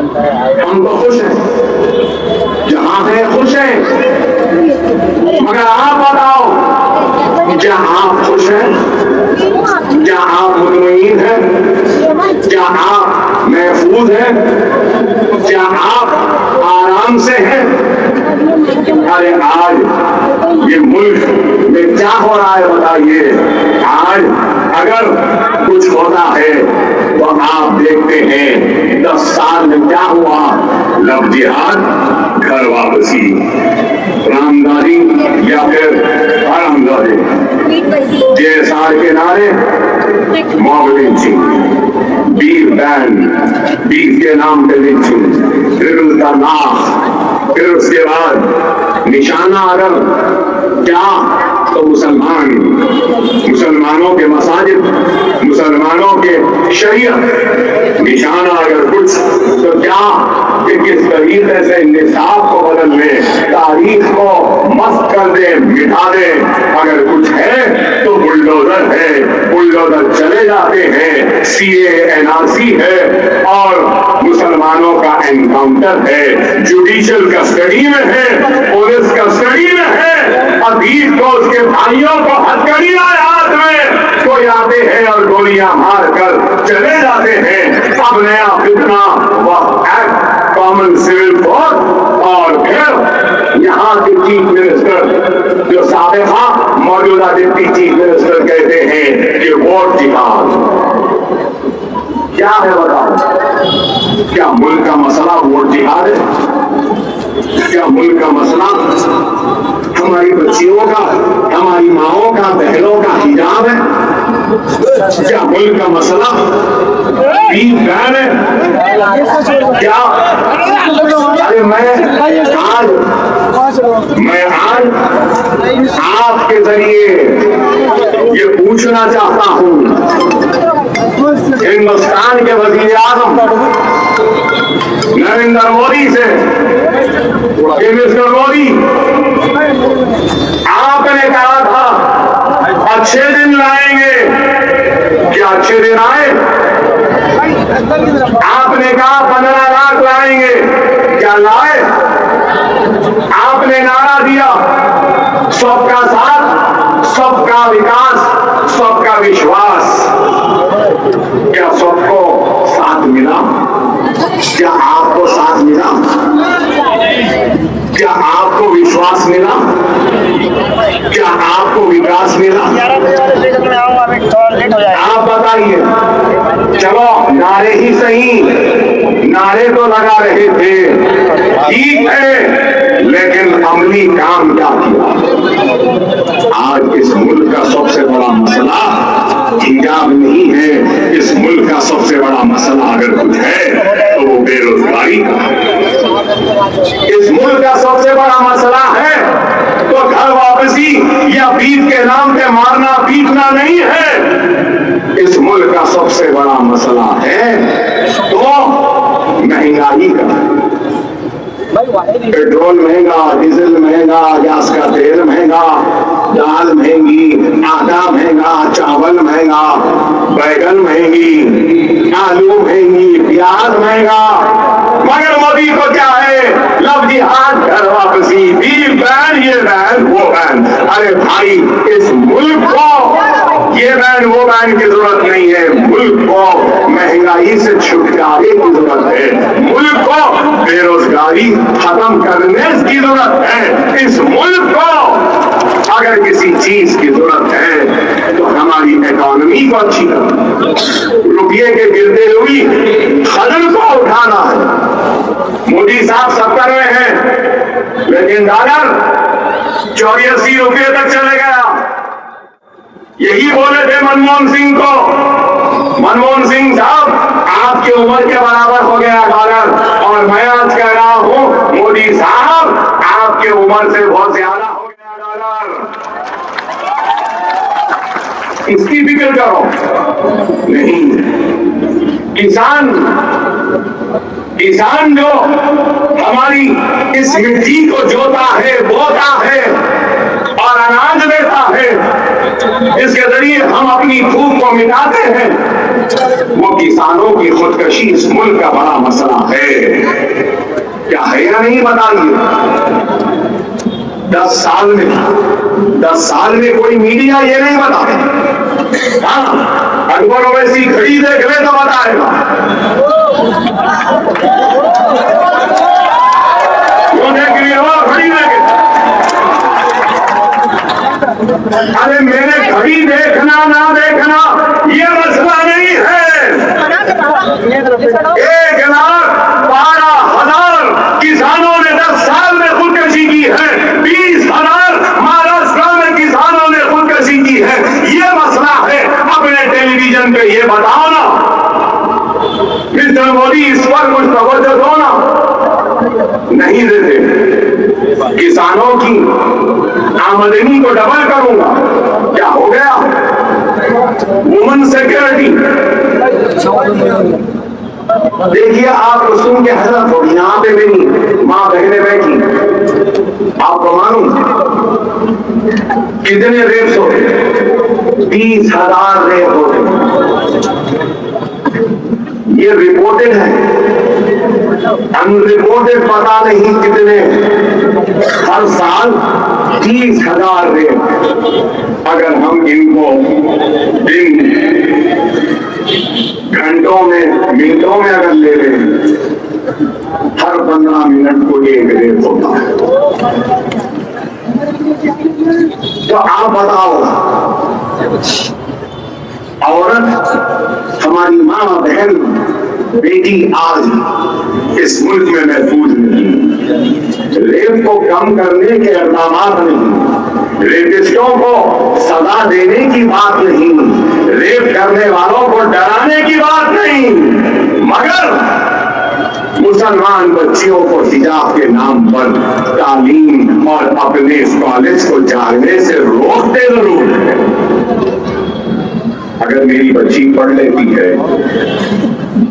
हम तो खुश हैं, जहां हैं खुश हैं, मगर आप बताओ, जहां आप खुश हैं, जहां आप मुतमईन हैं, जहां आप महफूज हैं, जहां आप आराम से हैं। अरे आज ये मुल्क में क्या हो रहा है बताइए। आज अगर कुछ होता है तो आप देखते हैं 10 साल में क्या हुआ। लव जिहाद, घर वापसी, रामदारी या फिर हरामजादे, जेएसआर के नारे, mob lynching, beef ban, beef के नाम पे लिंचिंग, फिर उसका नाम, फिर उसके बाद निशाना अगर क्या तो मुसलमानों के मसाजिद, मुसलमानों के शरीयत, निशाना अगर कुछ तो क्या कि किस तरीके से निसाब को बदल ले, तारीख को मस्त कर दे, मिटा दे। अगर कुछ है तो बुलडोजर है, बुलडोजर चले जाते हैं। सीए एनआरसी है और मुसलमानों का एनकाउंटर है, जुडिशियल कस्टडी में है, पुलिस कस्टडी में है। अतीत को उसके भाइयों को हथकड़ी आए हाथ में, कोई आते हैं और गोलियां मारकर चले जाते हैं। अब नया फितना वह एक्ट कॉमन सिविल कोड, और फिर यहाँ के चीफ मिनिस्टर जो साबिका मौजूदा डिप्टी चीफ मिनिस्टर कहते हैं कि वोट जिहाद। क्या है बताओ, क्या मुल्क का मसला वोट जिहाद है? क्या मुल्क का मसला हमारी बच्चियों का, हमारी माओं का, बहनों का हिजाब है? क्या मुल्क का मसला बीफ बैन है? क्या अरे मैं आज आपके जरिए ये पूछना चाहता हूं, हिंदुस्तान के वजीर आजम नरेंद्र मोदी से, मिस्टर मोदी, आपने कहा था अच्छे दिन लाएंगे, क्या अच्छे दिन आए? आपने कहा 15 लाख लाएंगे, क्या लाए? आपने नारा दिया सबका साथ, सबका विकास, सबका विश्वास, क्या सबको साथ मिला? क्या आपको साथ मिला? क्या आपको विश्वास मिला? क्या आपको विकास मिला? आप बताइए। चलो नारे ही सही, नारे तो लगा रहे थे, ठीक है, लेकिन अमली काम क्या किया? आज इस मुल्क का सबसे बड़ा मसला हिजाब नहीं है। इस मुल्क का सबसे बड़ा मसला अगर कुछ है तो वो बेरोजगारी का। इस मुल्क का सबसे बड़ा मसला है तो घर वापसी या बीफ के नाम पे मारना पीटना नहीं है। इस मुल्क का सबसे बड़ा मसला है तो महंगाई का। पेट्रोल महंगा, डीजल महंगा, गैस का तेल महंगा, दाल महंगी, आटा महंगा, चावल महंगा, बैगन महंगी, आलू महंगी, प्याज महंगा। मगर मोदी को क्या है? लव जिहाद, घर वापसी, बीफ बैन, ये बैन वो बैन। अरे भाई, इस मुल्क को ये बैन वो बैन की जरूरत नहीं है। मुल्क को महंगाई से छुटकारे की जरूरत है। मुल्क को बेरोजगारी खत्म करने की जरूरत है। इस मुल्क को अगर किसी चीज की जरूरत है तो हमारी इकोनॉमी को अच्छी करना, रुपये के गिरते हुई खजल को उठाना है। मोदी साहब सब कर रहे हैं, लेकिन डॉलर 84 रुपये तक चले गया। यही बोले थे मनमोहन सिंह को, मनमोहन सिंह साहब आपकी उम्र के बराबर हो गया डॉलर, और मैं आज कह रहा हूं मोदी साहब आपकी उम्र से बहुत ज्यादा हो गया डॉलर। इसकी फिक्र करो। नहीं, किसान जो हमारी इस मिट्टी को जोता है, बोता है और अनाज देता है, इसके जरिए हम अपनी भूख को मिटाते हैं, वो किसानों की खुदकशी इस मुल्क का बड़ा मसला है। ये नहीं बताइए 10 साल में कोई मीडिया ये नहीं बताए। हाँ, अकबर ओवैसी घड़ी देख ले तो बताएगा, क्यों देख लिया घड़ी देख। अरे मेरे घड़ी देखना ना देखना ये मसला नहीं है। 1,12,000 किसानों ने 10 साल में खुदकशी की है, 20,000 महाराष्ट्र में किसानों ने खुदकशी की है। ये मसला है, अपने टेलीविजन पे ये बताओ ना। मिस्टर मोदी इस पर कुछ तवज्जो दो ना, नहीं देते। किसानों की आमदनी को डबल करूंगा, क्या हो गया? वुमन सिक्योरिटी देखिए, आप रसूल के हजरत हो, यहाँ पे मेरी माँ बहने बैठी, आपको मालूम कितने रेप्स होते? 20,000 रेप होते। ये रिपोर्टेड है, अनरिपोर्टेड पता नहीं कितने। हर साल 30,000 रेप। अगर हम इनको दिन घंटों में मिनटों में अगर ले लें, हर 15 मिनट को एक रेप होता है। तो आप बताओ, औरत हमारी माँ बहन बेटी आज इस मुल्क में महफूज नहीं। रेप को कम करने के इक़दाम नहीं, रेपिस्टों को सजा देने की बात नहीं, रेप करने वालों को डराने की बात नहीं, मगर मुसलमान बच्चियों को हिजाब के नाम पर तालीम और अपने कॉलेज को जाने से रोकते जरूर है। अगर मेरी बच्ची पढ़ लेती है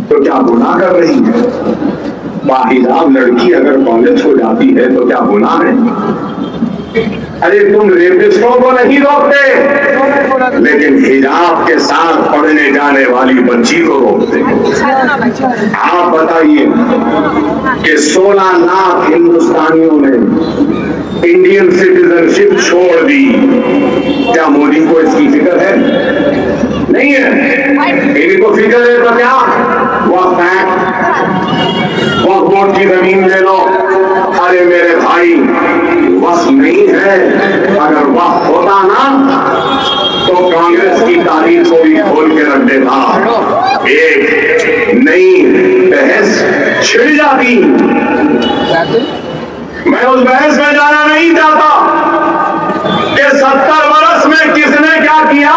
तो क्या गुनाह कर रही है? बाहिजाब लड़की अगर कॉलेज को जाती है तो क्या गुनाह है? अरे तुम रेपिस्टों को नहीं रोकते, लेकिन हिजाब के साथ पढ़ने जाने वाली बच्ची को रोकते। आप बताइए कि 16 लाख हिंदुस्तानियों ने इंडियन सिटीजनशिप छोड़ दी, क्या मोदी को इसकी फिक्र है? नहीं है। इनको फिक्र है तो क्या? वक्फ बोर्ड की जमीन ले लो। अरे मेरे भाई, वक्फ नहीं है। अगर वक्फ होता ना तो कांग्रेस की तारीख को भी खोल के रख देता, एक नई बहस छिड़ जाती। मैं उस बहस में जाना नहीं चाहता कि 70 वर्ष में किसने क्या किया,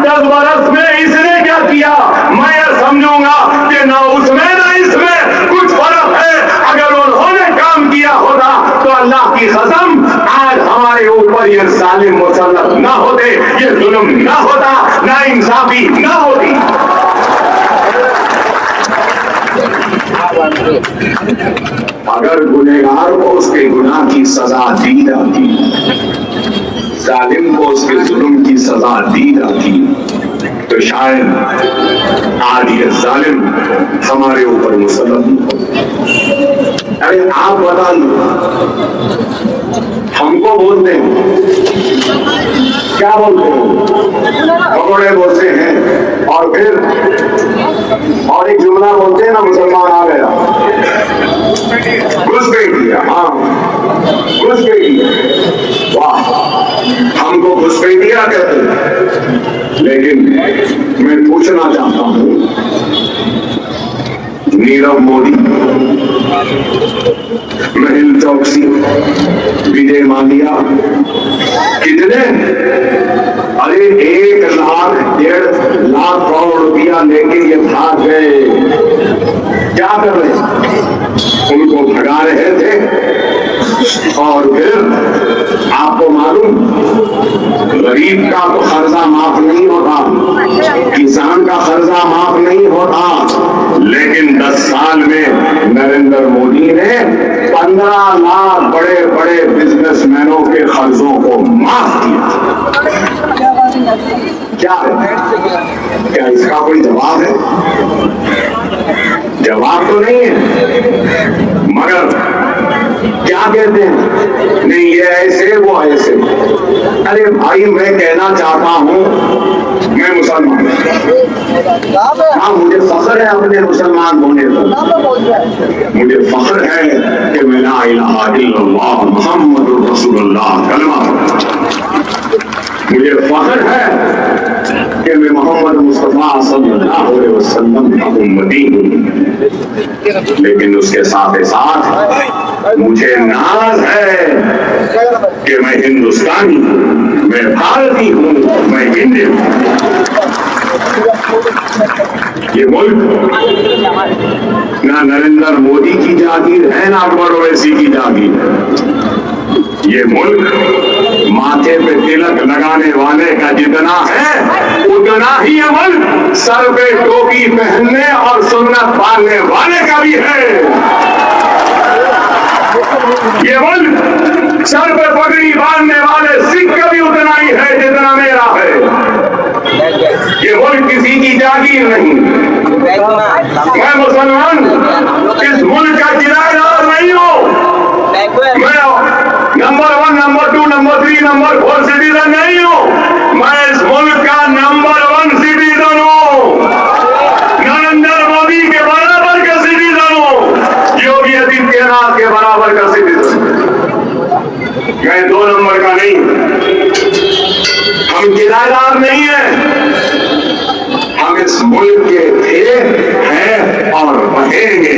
10 वर्ष में इसने क्या किया। मैं ये समझूंगा कि ना उसमें ना इसमें कुछ फर्क है। अगर उन्होंने काम किया होता तो अल्लाह की कसम आज हमारे ऊपर ये जालिम मुसल्लत ना होते, ये जुल्म ना होता, ना इंसाफी ना होती। अगर गुनहगार को उसके गुनाह की सजा दी जाती, जालिम को उसके जुल्म की सजा दी जाती, तो शायद आज ये जालिम हमारे ऊपर मुसल्लत न हो। अरे आप बताइए, हमको बोलते हैं, क्या बोलते हैं? पकौड़े बोलते हैं, और फिर और एक जुमला बोलते हैं ना, मुसलमान आ गया, घुसपैठिया। हाँ, घुसपैठिया, वाह, हमको घुसपैठिया कहते हैं। लेकिन मैं पूछना चाहता हूं, नीरव मोदी, मेहुल चौकसी, विजय माल्या, कितने? अरे 1 लाख 1.5 लाख करोड़ रुपया लेके ये भाग गए। क्या कर रहे? उनको भगा रहे थे। और फिर आपको मालूम, गरीब का तो कर्जा माफ नहीं होता, किसान का कर्जा माफ नहीं होता, लेकिन 10 साल में नरेंद्र मोदी ने 15 लाख बड़े बड़े बिजनेसमैनों के कर्जों को माफ किया। क्या है? क्या इसका कोई जवाब है? जवाब तो नहीं है, मगर अरे भाई मैं कहना चाहता हूँ मैं मुसलमान, हाँ मुझे फख्र है अपने मुसलमान होने पर, मुझे फख्र है कि मैं ला इलाहा इल्लल्लाह मुहम्मदुर रसूलुल्लाह कलमा, मुझे फख्र है कि मैं मोहम्मद मुस्तफा सल्लल्लाहु अलैहि वसल्लम का उम्मती हूँ। लेकिन उसके साथ साथ मुझे नाज है कि मैं हिंदुस्तानी हूँ, मैं भारतीय हूँ, मैं हिंदू हूँ। ये मुल्क ना नरेंद्र मोदी की जागीर है ना अकबर ओवैसी की जागीर है। ये मुल्क माथे पे तिलक लगाने वाले का जितना है उतना ही अमल सर पे टोपी पहनने और सुन्नत पालने वाले का भी है। ये मुल्क सर पे पगड़ी बांधने वाले सिख का भी उतना ही है जितना मेरा है। ये मुल्क किसी की जागीर नहीं, मैं मुसलमान इस मुल्क का किराएदार नहीं हूँ, मैं number 1, number 2, number 3, number 4 citizen नहीं हूँ, मैं इस मुल्क का नंबर 1 सिटीजन हूँ, नरेंद्र मोदी के बराबर का सिटीजन हूँ, योगी आदित्यनाथ के बराबर का सिटीजन, मैं 2 नंबर का नहीं। हम किराएदार नहीं है, हम इस मुल्क के थे, हैं और रहेंगे।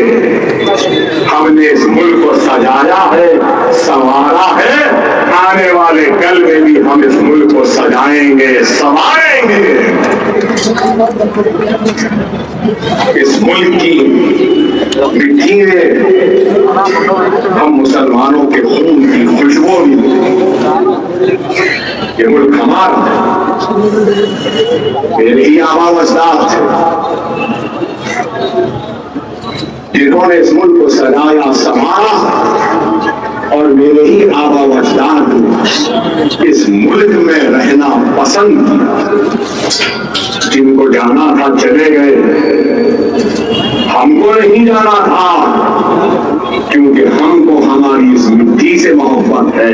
हमने इस मुल्क को सजाया है, संवारा है, आने वाले कल में भी हम इस मुल्क को सजाएंगे, संवारेंगे। इस मुल्क की मिट्टी में हम मुसलमानों के खून की खुशबू भी, ये मुल्क हमारा मेरे ही आबा अजदाद जिन्होंने इस मुल्क को सजाया, संवारा और मेरे ही आबा अजदाद इस मुल्क में रहना पसंद किया। जिनको जाना था चले गए, हमको नहीं जाना था क्योंकि हमको हमारी इस मिट्टी से मोहब्बत है।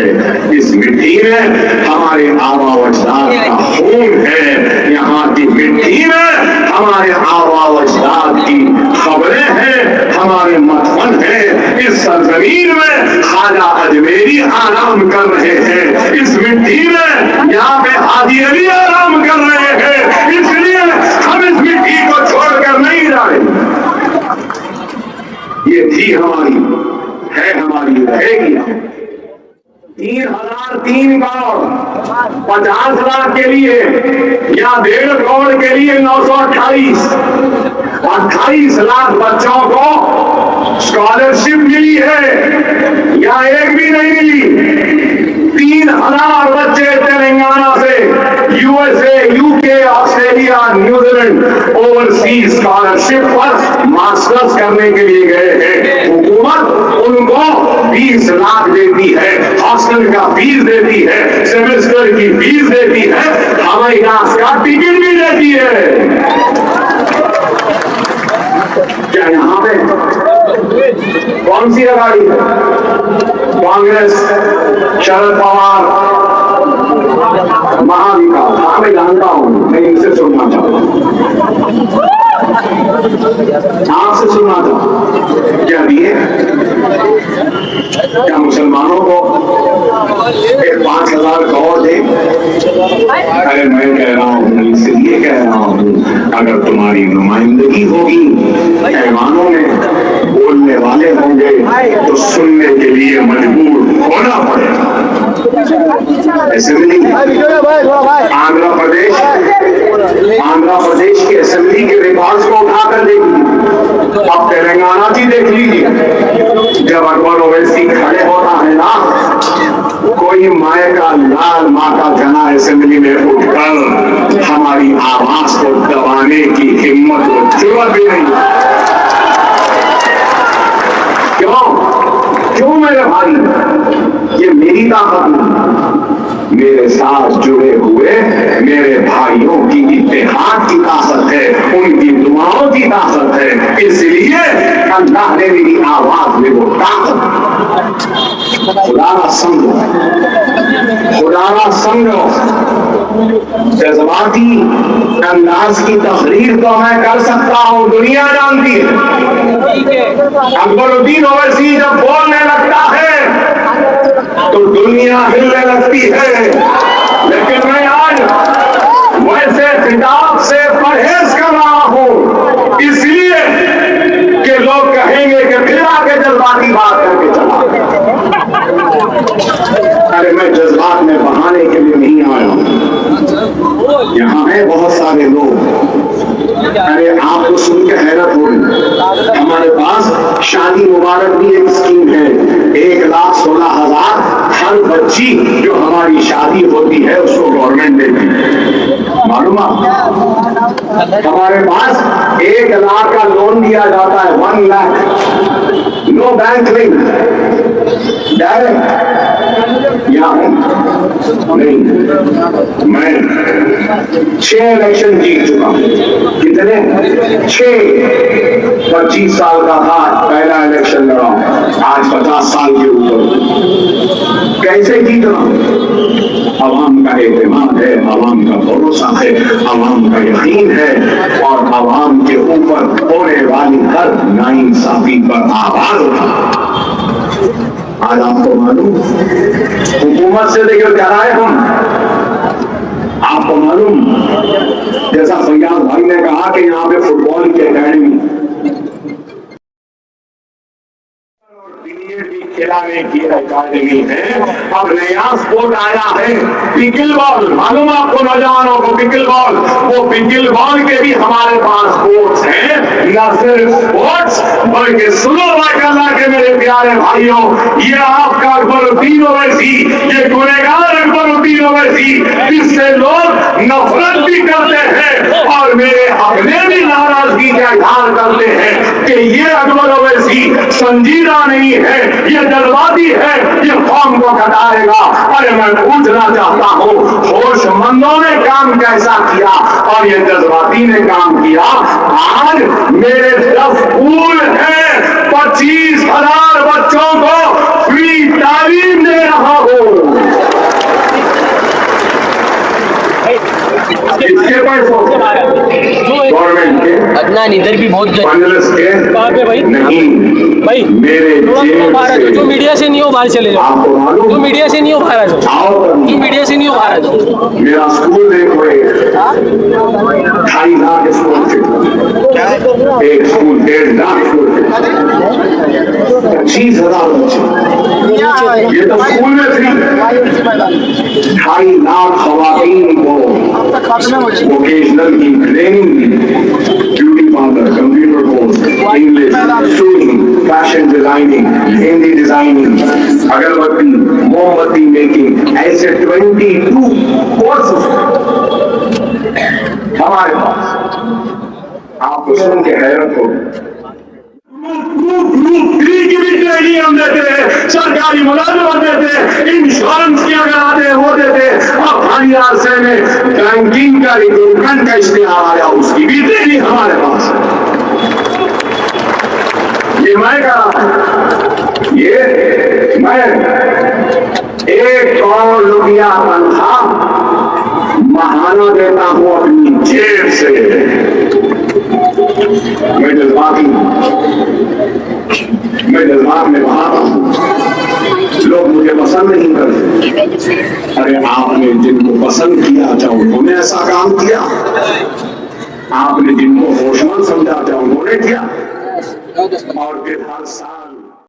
इस मिट्टी में हमारे आबा अजदाद का खून है, यहाँ की मिट्टी में हमारे आबा अजदाद की खबरें हैं, हमारे मदफन हैं। इस सरजमीन में ख्वाजा अजमेरी आराम कर रहे हैं, इस मिट्टी में यहाँ पे हाजी अली आराम कर रहे हैं, इसलिए हम इस मिट्टी को छोड़कर नहीं जाए। ये थी हमारी, है हमारी, रहेगी। 3003 करोड़ 50 लाख के लिए या 1.5 करोड़ के लिए 928, 28 लाख बच्चों को स्कॉलरशिप मिली है या एक भी नहीं मिली। 3000 बच्चे तेलंगाना से USA, UK, Australia, New Zealand overseas scholarship पर मास्टर्स करने के लिए गए हैं। हुकूमत उनको 20 लाख देती है, हॉस्टल का फीस देती है, सेमेस्टर की फीस देती है, हवाई जहाज का टिकट भी देती है। क्या यहाँ पे कौन सी अगाड़ी है? कांग्रेस, शरद पवार, महाविकास, हाँ मैं जानता हूं, मैं इनसे सुनना चाहता हूं, आपसे सुनना चाहता। क्या दिए? क्या मुसलमानों को 5,000 करोड़ दे? अरे मैं कह रहा हूँ, इसलिए कह रहा हूँ, अगर तुम्हारी नुमाइंदगी होगी, पैमानों में बोलने वाले होंगे तो सुनने के लिए मजबूर होना पड़ेगा। असेंबली आंध्र प्रदेश की असेंबली के रिकॉर्ड्स को उठाकर देखिए, अब तेलंगाना की देख लीजिए। जब अकबर ओवैसी खड़े होता है ना, कोई माए का लाल, माँ का जना असेंबली में उठकर हमारी आवाज को दबाने की हिम्मत और जुर्रत भी नहीं। क्यों मेरे भाई? ये मेरी ताकत नहीं, मेरे साथ जुड़े हुए मेरे भाइयों की इत्तेहाद की ताकत है, उनकी दुआओं की ताकत है। इसलिए अल्लाह ने मेरी आवाज में वो ताकत, खुदा समझो, खुदा समझो। जज्बाती अंदाज की तकरीर तो मैं कर सकता हूँ, दुनिया जानती है। अकबरुद्दीन ओवैसी जब बोलने लगता है तो दुनिया हिलने लगती है, लेकिन मैं आज वैसे खिताब से परहेज कर रहा हूँ, इसलिए कि लोग कहेंगे कि फिर आके जज्बाती बात करके चला। अरे मैं जज्बात में बहाने के लिए नहीं आया हूँ। यहाँ है बहुत सारे लोग, अरे आपको सुन के हैरत होगी, हमारे पास शादी मुबारक भी एक स्कीम है, 1,16,000 हर बच्ची जो हमारी शादी होती है उसको गवर्नमेंट देती है। मालूम हमारे पास 1 लाख का लोन दिया जाता है, 1 lakh, no bank link, direct. यहाँ नहीं, मैं 6 इलेक्शन जीत चुका हूं। कितने? 6। 25 साल का था पहला इलेक्शन लड़ा, आज 50 साल के ऊपर। कैसे जीत रहा हूं? अवाम का एतमाद है, अवाम का भरोसा है, अवाम का यकीन है, और अवाम के ऊपर होने वाली हर नाइंसाफी पर आवाज उठा। आज आपको मालूम, हुकूमत से लेकर डराए हम। आपको मालूम, जैसा फैयाज भाई ने कहा कि यहाँ पे फुटबॉल की अकेडमी, खिलाने की अकादमी है। अब नया स्पोर्ट आया है पिकल बॉल, मालूम आपको नौजवानों को पिकल बॉल, वो पिकल बॉल के भी हमारे पास स्पोर्ट्स हैं। न सिर्फ स्पोर्ट्स बल्कि सुनो अल्लाह के मेरे प्यारे भाइयों, ये आपका अकबरुद्दीन ओवैसी, ये गुनहगार अकबरुद्दीन ओवैसी, जिससे लोग नफरत भी करते हैं और मेरे अपने भी नाराजगी का इजहार करते हैं कि ये अकबर ओवैसी संजीदा नहीं है, ये जज्बाती है, ये कौम को घटाएगा। अरे मैं पूछना चाहता हूँ, होशमंदों ने काम कैसा किया और ये जज्बाती ने काम किया? आज मेरे 10 स्कूल हैं, 25,000 बच्चों को फ्री तालीम दे रहा हूँ। किसके पैसों? गवर्नमेंट के। अदनान इधर भी बहुत कांग्रेस के भाई नहीं भाई, मेरे जेब जो मीडिया से नहीं हो बाहर चले जाओ, आपको मालूम, जो मीडिया से नहीं हो बाहर आ जाओ, जो मीडिया से नहीं हो बाहर आ जाओ। मेरा स्कूल देखो, 2.5 लाख स्कूल थे, एक स्कूल 1.5 लाख स्कूल थे, 25,000 बच्चे, ये तो स्कूल में थी। 2.5 लाख खवातीन को वोकेशनल की training, beauty parlour, computer course, English, swimming, fashion designing, Hindi designing, अगरबत्ती, मोमबत्ती मेकिंग, ऐसे 22 कोर्सेस हमारे पास। आपको सुन के हैरत हो, की भी ट्रेनिंग हम देते हैं, सरकारी मुलाजमत देते हैं, इंश्योरेंस की अगर आते वो देते, और खाली अरसे में बैंकिंग का रिक्रूटमेंट का इश्तेहार आया, उसकी भी ट्रेनिंग हमारे पास। ये मैं करा, ये मैं 1 करोड़ रुपया तनख्वाह महाना देता हूँ अपनी जेब से। मैं जज्बात में बहाता हूँ, लोग मुझे पसंद नहीं करते। अरे आपने जिनको पसंद किया चाहे उन्होंने ऐसा काम किया, आपने जिनको होशमंद समझा चाहे उन्होंने किया, और फिर हर साल